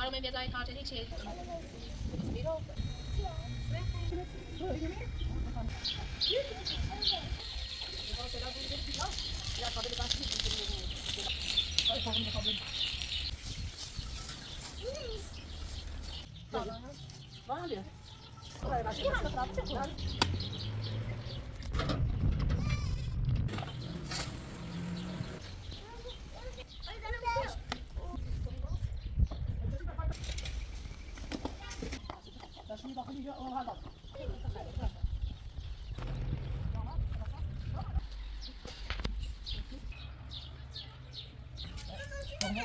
برام بیازای کارتری چی؟ بیرو. Vale.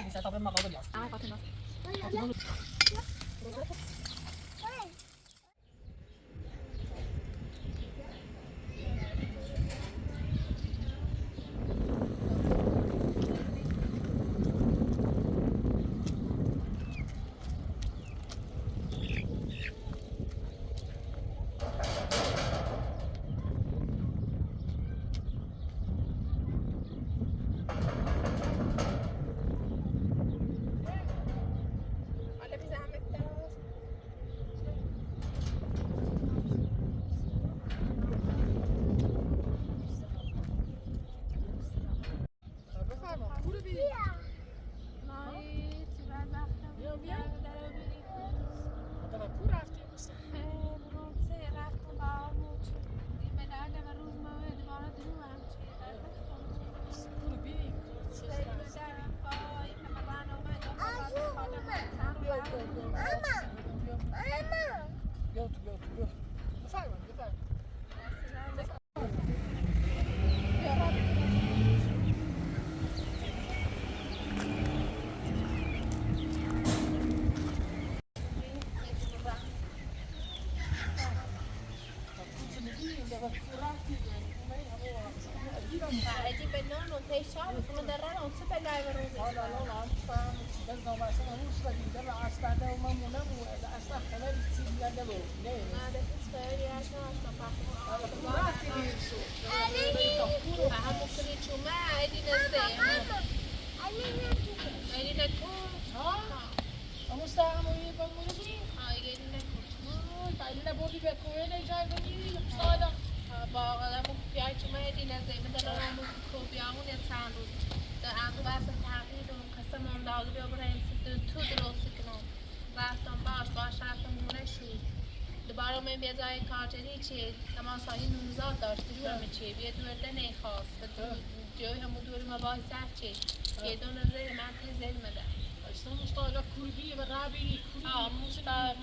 Bisa tapi mau kau biar. Ah, pakai mas. Edi benno non sei solo, sono da rana, non si parla di rosa. لا لا لا فاهم بس لو ما سمعوش بدي دلع استعداد وما منام وأصلا خلال كتير يدلو ليه؟ هذا تسفيري عشان تفاهم. راحتي بيسو. فهم ممكن شو ما ادي نزل. ادي نكون. ها؟ أمستعمل يبغى مولدي؟ هاي ادي نكون. تعالي بودي بكوين جاي بني صادق. باقی مفیای چه میدی نزدیک دارم کوبیامون یه چند روز در آخر تغییر و قسم من داغ بیاورم تو درست کنم رفتم باش رفتم مونه شد دوباره من بیازای کارتری چی تماسایی 19 داشت دورم چی بیا دورده نخواست جای همون دور ما باید سخت چی یه دونه زیر من تزل مده اصلا مستعجل کلبی و رابی مستعجل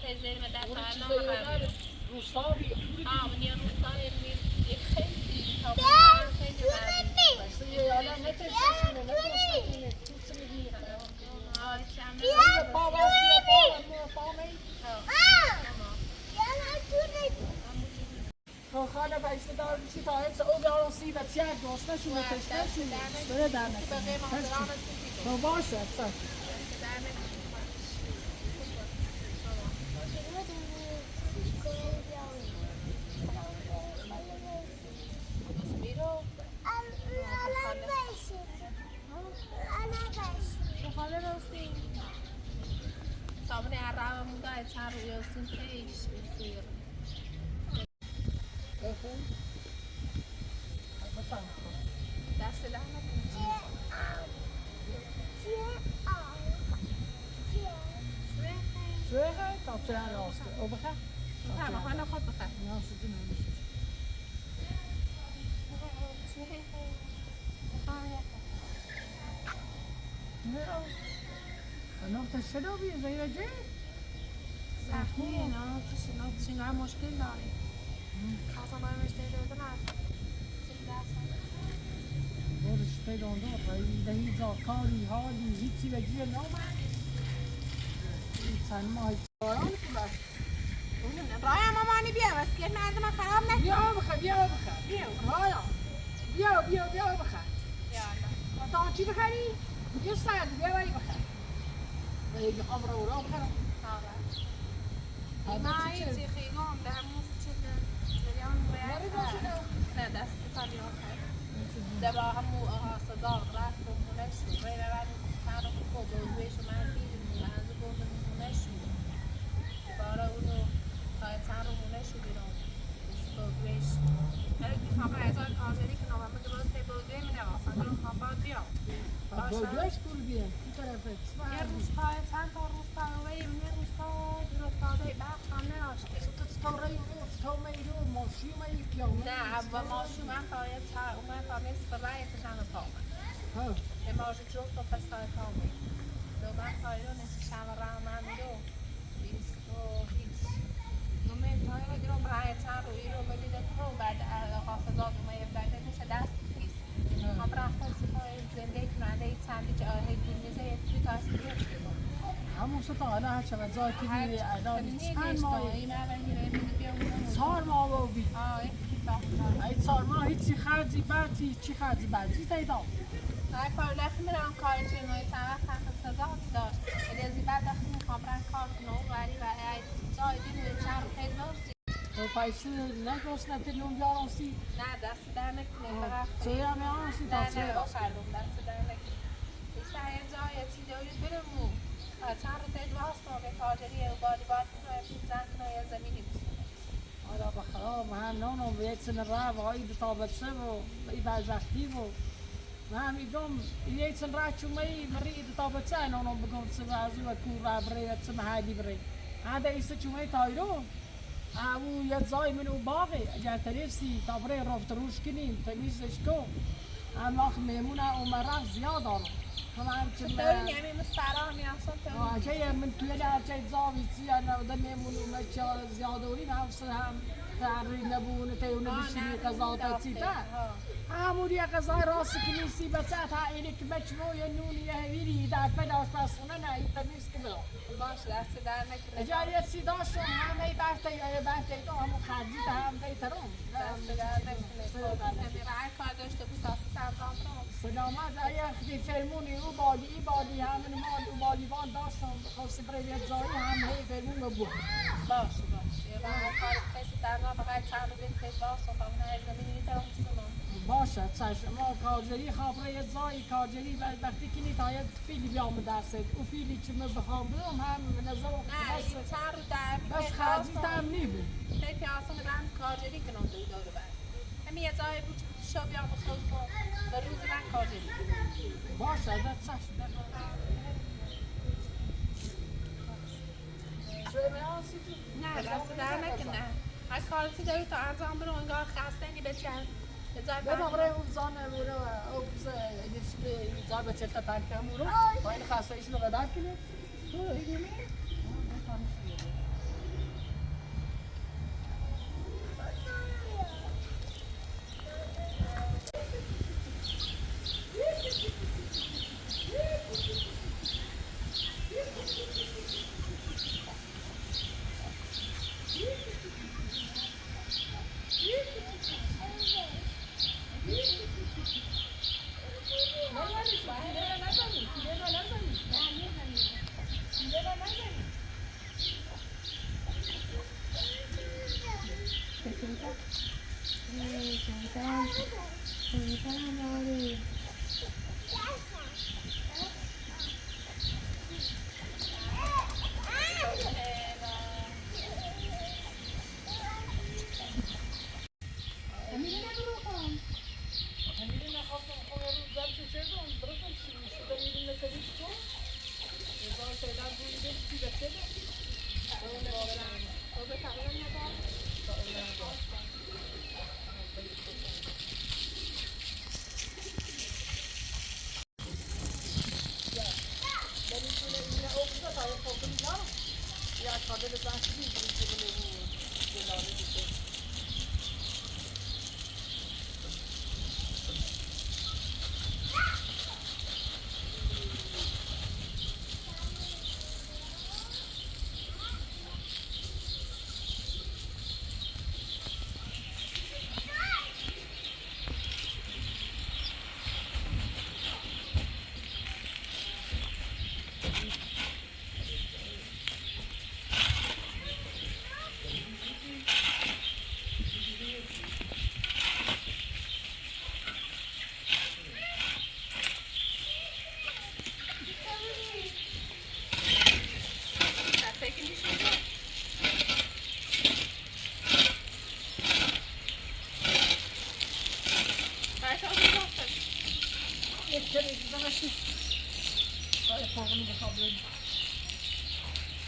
تزل مده فرنامه روستابی من یه روستایی خیلی بس یه حالا نتشونه نتشونه توسی میگیره پا خانه بایسته دار بیشی تا هست او دارم سی و تیار دوست نشونه تشنشونه بره در نکنه باشه اکثر طبعا عرام مدای چهار یوسین پیش سیر. بخون. بفهم. دست لحنه. شويه طب شويه راست او بخه. بخه خانه خود بخه. نه شدی نمیشه. نقطه شلوبی زیر جه؟ زخمی نه چنگار مشکل داری خاصا باید مشکل دارده بودش پیدان دار دهی زاکاری حالی هیچی به جیر نامد چند ماه چاران که بس رایا مامانی بیا بس که مردم خراب نکن بیا بخه رایا بیا بخه تا چی بخری؟ یه ساعت بیا بایی بخه بایی خبره و را بخره ما ایتی خیگام ده همون چیده جریان باید نه دست بکاری آخر ده با همون صدا رفت و مونش و غیره بعد تنو خود و دویش و من دیدیم بعضی بردم خونه شده بارا اونو چند رو خونه شده رو بگویش میخوام ازای کارگری که نوام بگه باز تی بگوی میده واسه رو میخوام باید بیام بگویش کل بیه تو طرفه یه روستا چند تا روستا رویم یه روستا روستاده برق هم نداشته تو میرو ماشی میگی نه و ماشی من پایه من پایه سفره چند پا ها به ماشی جفت و پسای پامه دو من پایه نیست شما را من میرو بیست و هیچ دو من پایه رو دیرم برای چند روی رو بدیده تو بعد حافظات اومه بعد میشه دست بگیست هم رفتن سپای زنده کننده ای چندی که آهی دونیزه یه توی تا اسم بیرش دیدم همون ستا حالا هر چقدر زای که دیگه اداری چند ماهی چهار ماه با بی ای چهار ماه هیچی خرجی بعدی چی خرجی بعدی تایدام نه کار لخی میرم کاری چه نوعی چند وقت هم سزا داشت ولی از این بعد وقتی میخوام برن کار کنم ولی و ای جای دین و چند رو خیلی برسی تو پیسی نگوست نتیلون بیارانسی نه دست در نکنه فقط چه همه آنسی تا نه چه نه آخردم دست در نکنه ایسا یه جای چی داری برمو چند رو خیلی واسه به کارجری و بادی باد کنه زن کنه یه زمینی بسونه آره بخراب هم نونم به یک سن راه و های تابت و ای بدبختی و من میگم یک سن راه چون مری تابت نونم بگم سه بازی و کور را بری سه مهدی بری هذا ایست چون تایرو او یه زای منو باقی اگر تریفسی تا بری رفت روش کنیم تمیزش کو هم آخ میمونه عمره زیاد دارم همه چون داری نمی مسترا می اصلا چه من توی در چه زاوی چی انا و دنیمون و مچه زیاده وری نفس هم تعریف نبونه تیونه بشینی قضاوت چی تا همون یه قضای راست کنیسی بچه تا اینی که مچمو یه نونی یه هویری در پداش پسونه نه این تمیز که بلا باش دست در نکنه اجاره سی داشتم همه بحثی تو همون خرجی تا هم بیترم دست در نکنه نمی رای کار داشته بود دست در نکنه سلامت اگه فرمونی او بادی همین مال او بادیوان داشتم خواست برای یک زایی هم هی فرمون بود باشه یه رای کار کسی در نام بقید چند رو بین پیش باشه خب نه زمینی نیترم بسنم باشه چشم ما کارجری خبره یک زایی کارجری وقتی که نیتاید فیلی بیام درست او فیلی که من بخوام بدم هم نظر نه این چند رو در بس خرجی تام نیبود خیلی پیاسم رم کارجری کنم دو بر همین یه جای بود شو بیام بخوصم و روز من کارجری باشه ده چشم نه دست در نکنه هر کارتی داری تا انجام برو انگار خسته نی بچن به جای برای اون زانه مورا او بزه نیست زار به چلتا پنکه مورا با این خسته ایشونو بدار کنه تو ایدیمی چرا دیدمشی برای فوقنی بخوابیم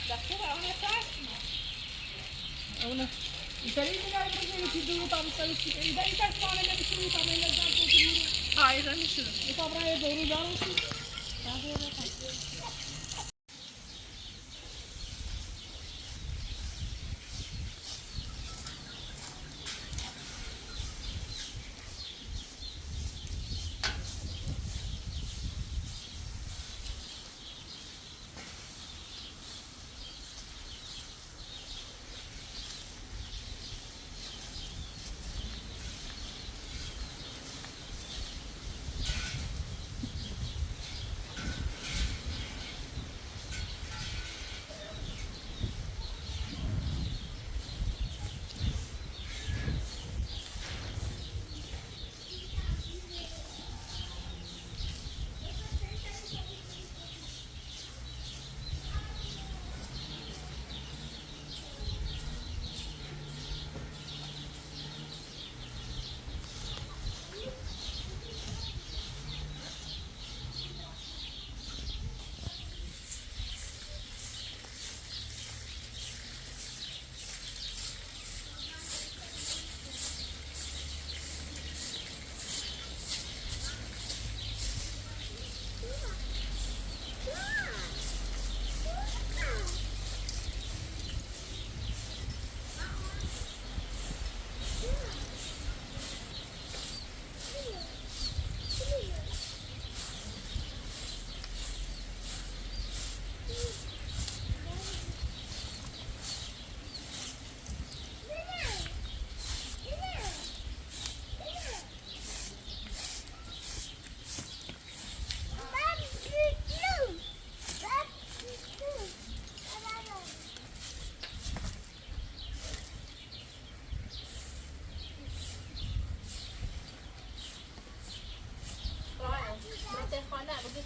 دسته به اون فرش اونه اینطوری میگه بگیم که دو تا مثلا چی ایده این کس مانه نمیشه تا من لازم تو آیران میشه تو برای دورو داروشی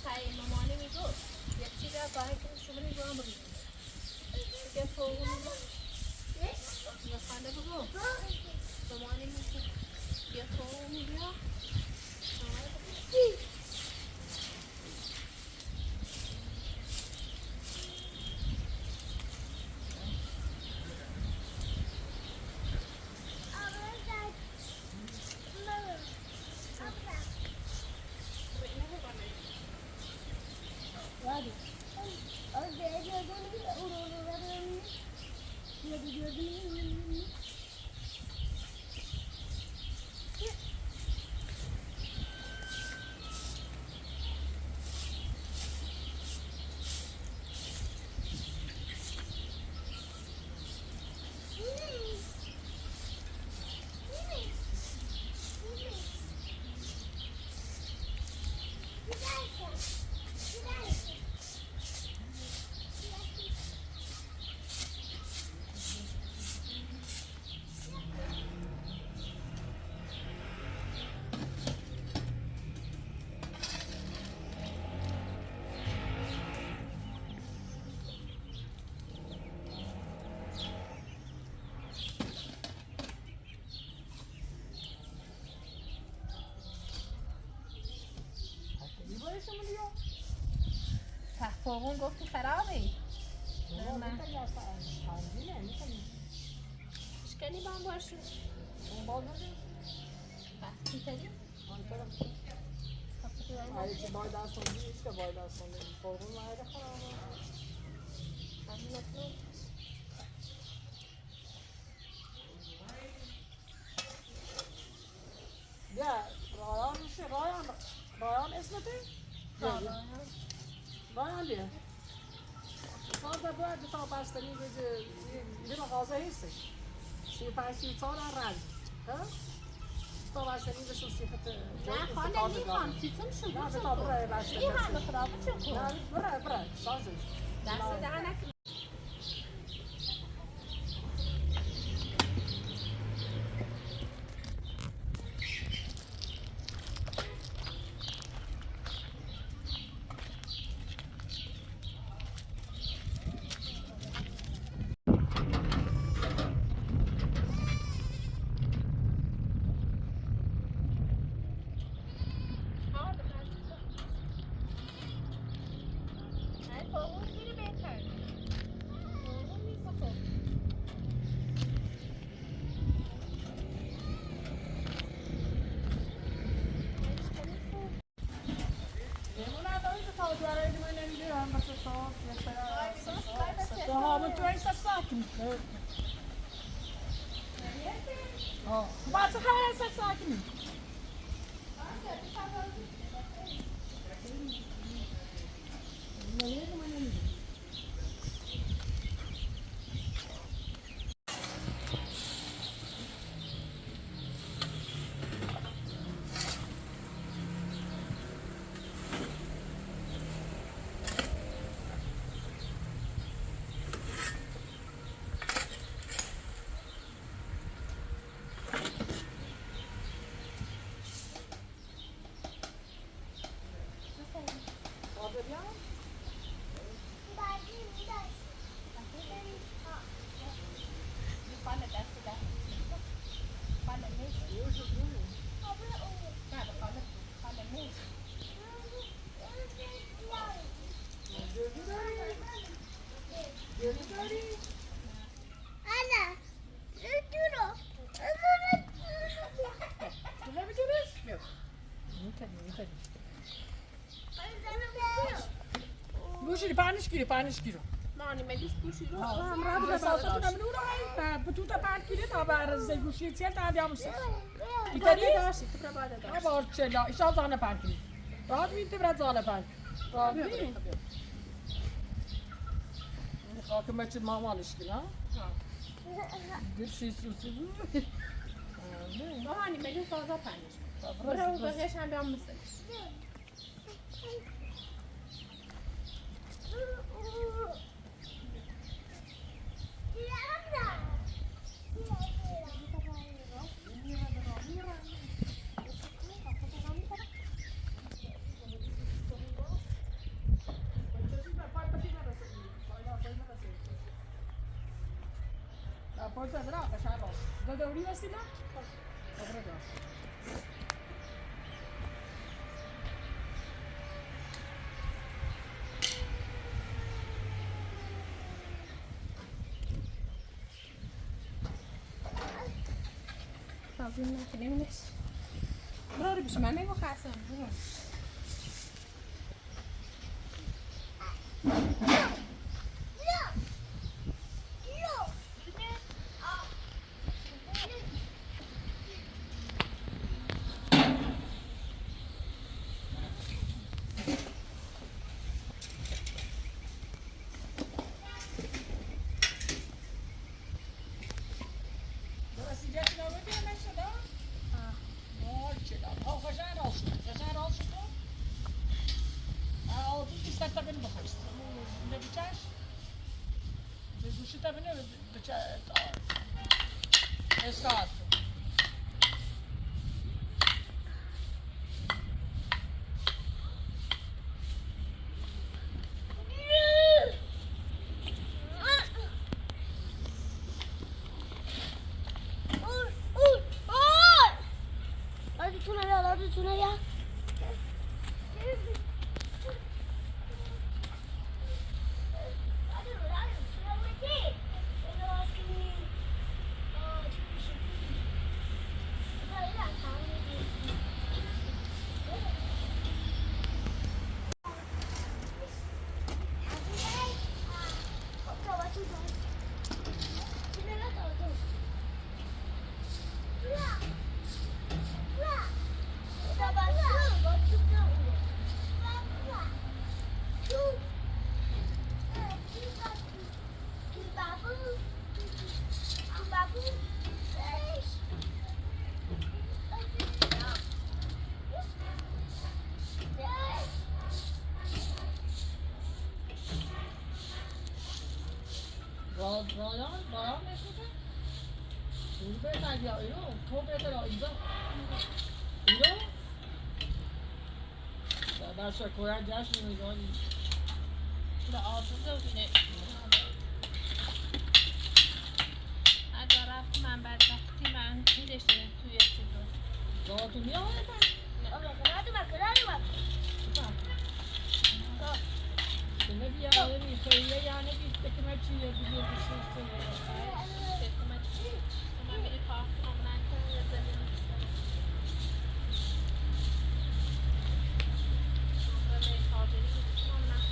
سعی مامانه میگو یک چیزی از باید که شما نگاه بگید دیگه فوقو میگو یه خانه بگو مامانه میگو یه فوقو میگو فوقون گفتی خرابی اشکالی با هم باشون بحثی تدیم آره که باید از سندی نیست که باید از سندی فوقون مایده خرابه بیا رایان میشه رایان اسمته؟ رایان بیا سازده باید تا بستنی یه مغازه هستش 35 هم رنگ تا بستنی بشون سیخت نه خاله میخوام سیتون شو نه به تا برای بستنی این همه خرابه چه کن نه برای سازش دست دهنک maar zo. Ja, maar toen is dat zaken. Oh, maar ze gaan eens dat zaken. Bushi di panis kilo. ماني ما ليش بوشي روح هم راه بس صوتنا منورة هاي بتوتا بعد كده تابع زي بوشي تسيل تعدي عم سير. تاني داشي تبرا بعد داشي ما بعرف لا إيش هذا بعد كده. راح مين تبرا زاله بعد. راح مين. خاك ما تشد ما مالش كده. درشي سوسي. ماني ما ليش هذا بانيش برا وبهش عم بيعمل مسك Poi vedrà, facciamo rosso. Dove università? Dovrei عظيم ما كلمناش براري باش ما ناكل خاصة Esatto. Ryan ne dedi? Burada da ya, Tobe da inza. İlo? Ben şu koyar yaşını yani. لا آسوده بینه اگر رفت من بدبختی من میرسه توی سیدوس Zaten ya ben. Ne bir yani söyle yani bir takım açıyor biliyor bir şey söylüyor. Tekme çiç ama biri kalktı ondan sonra yazarım sonra ne kalacağını ondan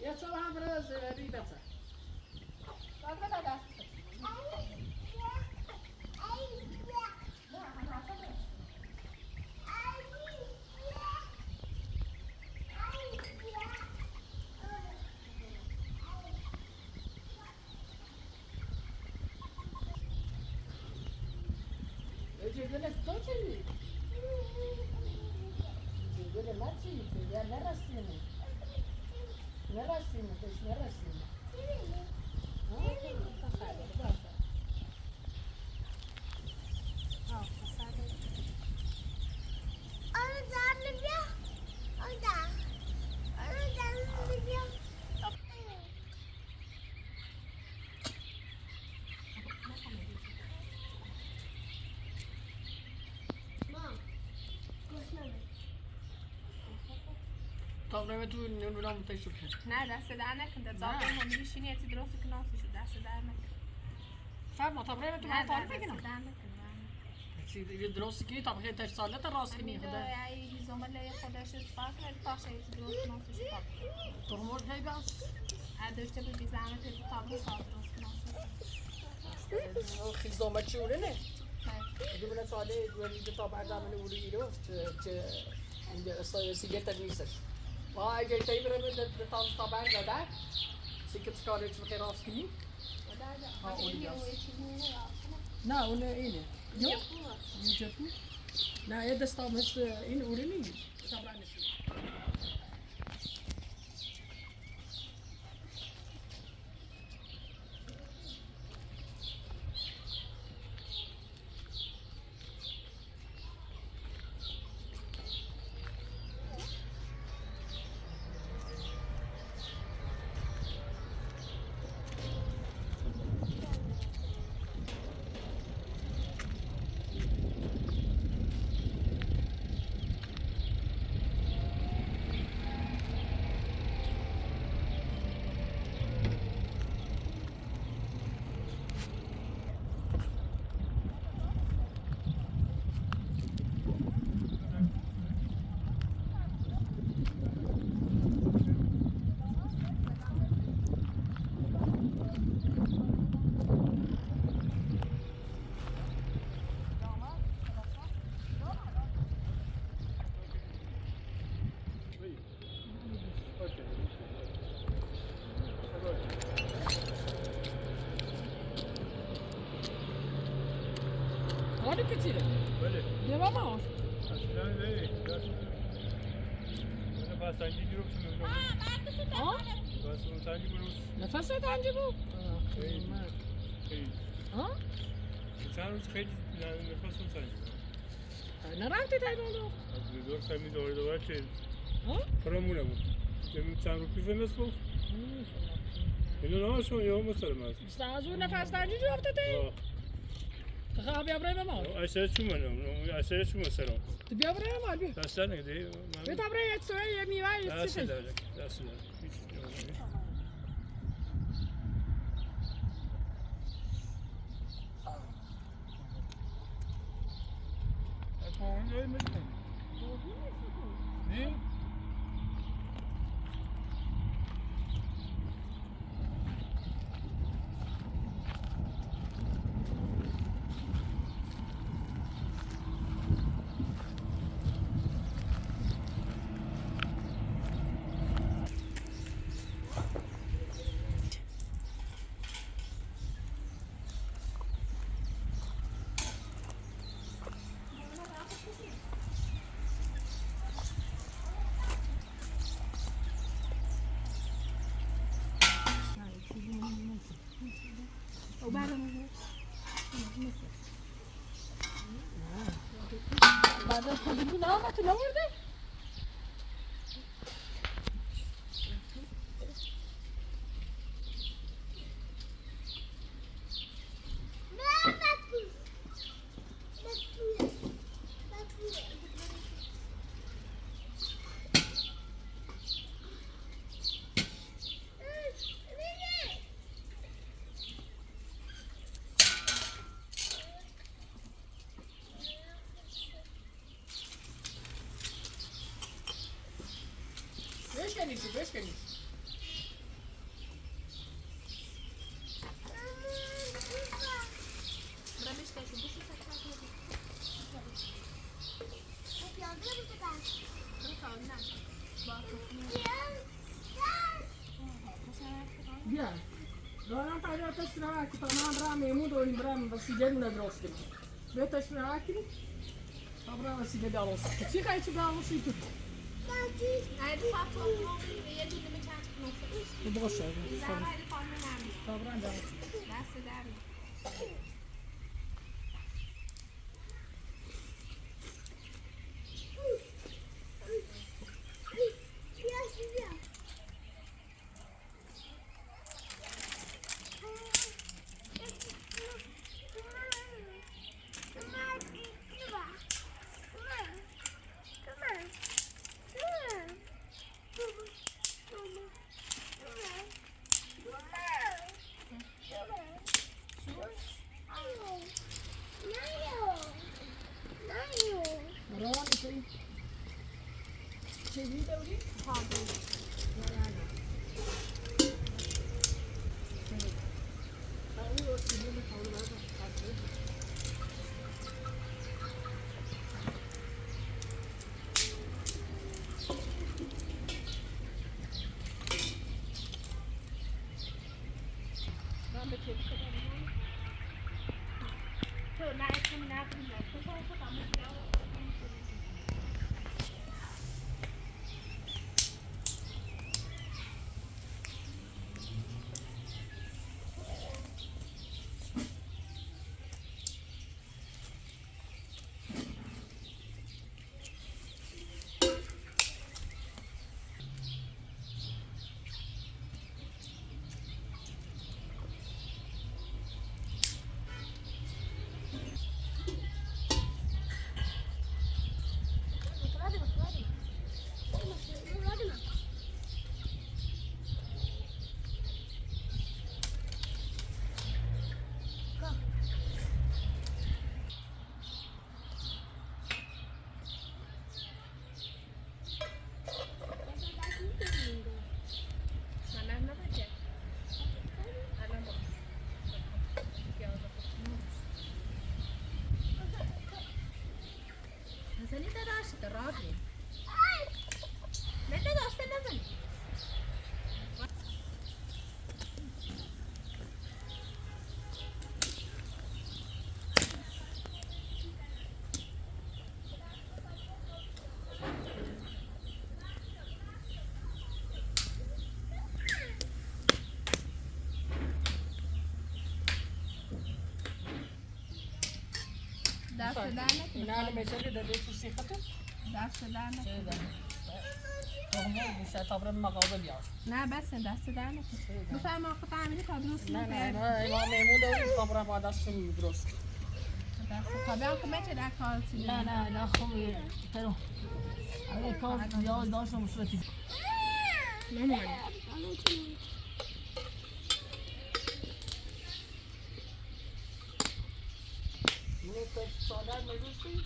یه چه هم برای زیادی بسه. Cebine tutar seni. Cebine nasıl yiyecek? Ya neresini? Neresini? Kız neresini? Ha? طب نمیتو نمیدونم تشوف نه دست در نکن زاده هم میشینی اتی درست که ناسی شد دست در نکن فهم طب نمیتو ما تعریف دست کنم در نکن چی درست کی طب خیلی سالت راست کنی خدا ای زمله خودش استفاده کنه باشه اتی درست که ناسی شد تو مور کی بس داشته بی زحمت اتی طب سال درست که ناسی شد خیزامت چونه نه اگه من ساله دوری که طب بعد من وری رو چه اینجا سیگار نیستش ما اگه تایی بریم در تاز طبعا داده سیگار سکاره چه خیر راست کنی ها اونی نه اون اینه یو یوجتو نه یه دستام هست این اولی نیست طبعا نیست Olha que tira. Olha. Leva a mão. Aşağıdan değil. Bana pastancı diyor musun? Ha? Pastancı diyor. Nefes et anca bu. Hey. Ha? Sen hiç kayıt nefes alsaydın. Ne rahat et oldu? Az bir sen bir de orada var şey. Ha? Paramura bu. Senin sen rüküze nasıl bu? Bunu ne yapıyorsun ya olmasın. Stazur nefes tancı cevapta te. خب بیا برای ما. Aşağı çıkmadım. Aşağı çıkma sen o. بیا برای ما بیا. Aşağı ne değil? بیا تا برای یک سوی یه میوه یه چیزی. Aşağı da. Aşağı da. Hiç yok. Tamam öyle mi? Ne? بعد از خودمون نه تو نورده. بشکنی برا میشکن که بوشو سکر بیا دارم تا تشنه که تمام را میمون داریم برام وسیله ندرست کنیم به تشنه کنیم برام وسیله دارست چی خواهی چی دارست تو هایدی فاطمه یه دونه به چند کنوسه باشه زمان هایدی فاطمه نمی برام دارست دست درمی دست دهنت اینا میشه در تو سیخته دست دهنت تهمه میشه تا مغازه بیار نه بس دست دهنت بفرم آخه تعمیری تا درست نه ما میمون داریم خبره با دستم درست دست تا بیان که میشه در کار چیزی نه خوبه ترو اگه کار نیاز داشتم مصرفی نمانی سادر میگوشتی؟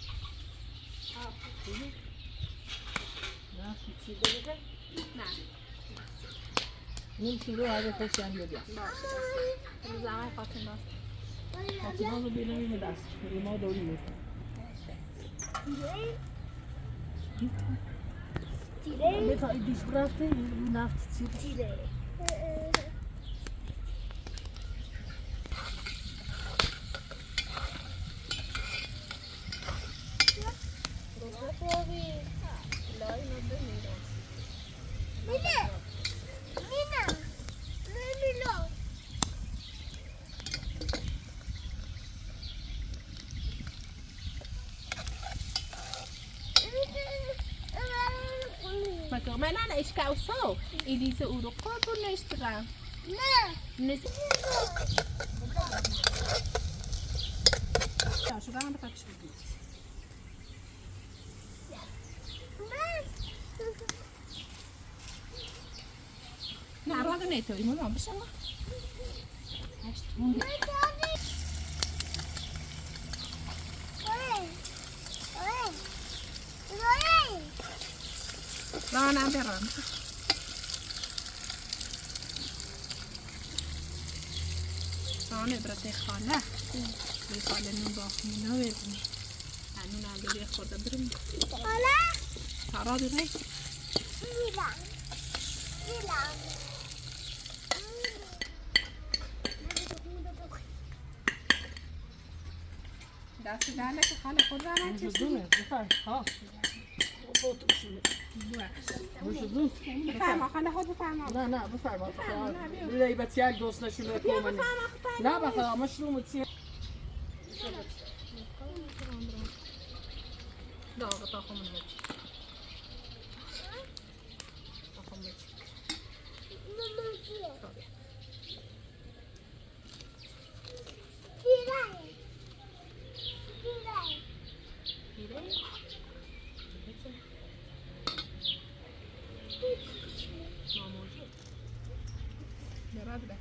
نه چی دیگه؟ نه نیم کیلو اگه خوشی هم بیا باشه زمان خاطر دست فاطمه رو بیرونی دست ما داریم تیره بتا ایدیش برفته نفت تیره Men ana iskauso, Elise Uruko tu nestra. Nes. Ja, zo gaan we dat spelen. Nou, wat net hoor, je moet maar besammen. Rana beran. رانه برای خاله به خاله نون باخمی نویدنی نون هم بری خورده برم تارا بیره دست دهنه که خاله خود رانه چیز بزدونه بفرم ها بفرما خاله خود بفرما نه بفرما بیایی بطیک دوست نشونه کومنی نه بخدا مشروم تیه داغ تاخم نمید تاخم نمید Nerede?